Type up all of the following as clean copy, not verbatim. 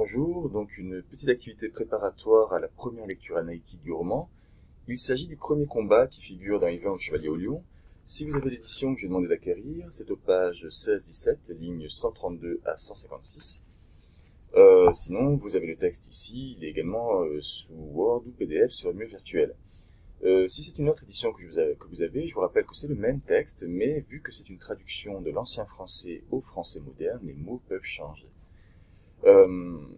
Bonjour, donc une petite activité préparatoire à la première lecture analytique du roman. Il s'agit du premier combat qui figure dans Yvain le Chevalier au Lion. Si vous avez l'édition que j'ai demandé d'acquérir, c'est aux pages 16-17, lignes 132 à 156. Sinon, vous avez le texte ici, il est également sous Word ou PDF sur le mur virtuel. Si c'est une autre édition que vous avez, je vous rappelle que c'est le même texte, mais vu que c'est une traduction de l'ancien français au français moderne, les mots peuvent changer.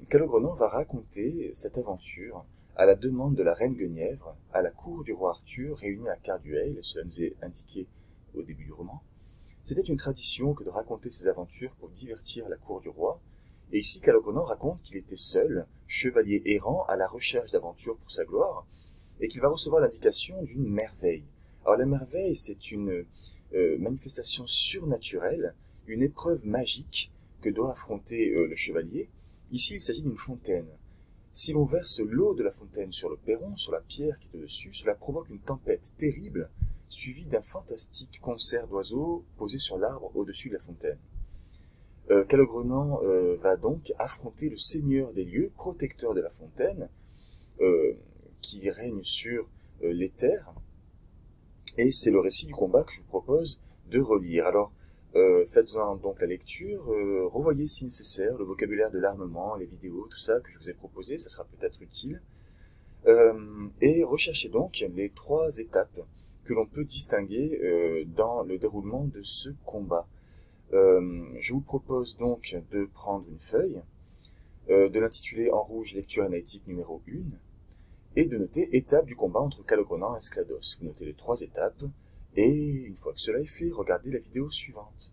Calogrenant va raconter cette aventure à la demande de la reine Guenièvre, à la cour du roi Arthur, réunie à Carduel, cela nous est indiqué au début du roman. C'était une tradition que de raconter ses aventures pour divertir la cour du roi, et ici Calogrenant raconte qu'il était seul, chevalier errant à la recherche d'aventures pour sa gloire, et qu'il va recevoir l'indication d'une merveille. Alors la merveille, c'est une manifestation surnaturelle, une épreuve magique que doit affronter le chevalier. Ici, il s'agit d'une fontaine. Si l'on verse l'eau de la fontaine sur le perron, sur la pierre qui est au-dessus, cela provoque une tempête terrible, suivie d'un fantastique concert d'oiseaux posés sur l'arbre au-dessus de la fontaine. Calogrenant va donc affronter le seigneur des lieux, protecteur de la fontaine, qui règne sur les terres, et c'est le récit du combat que je vous propose de relire. Alors, faites-en donc la lecture, revoyez si nécessaire le vocabulaire de l'armement, les vidéos, tout ça que je vous ai proposé, ça sera peut-être utile. Et recherchez donc les 3 étapes que l'on peut distinguer dans le déroulement de ce combat. Je vous propose donc de prendre une feuille, de l'intituler en rouge lecture analytique numéro 1, et de noter étape du combat entre Calogrenant et Esclados. Vous notez les 3 étapes, et une fois que cela est fait, regardez la vidéo suivante.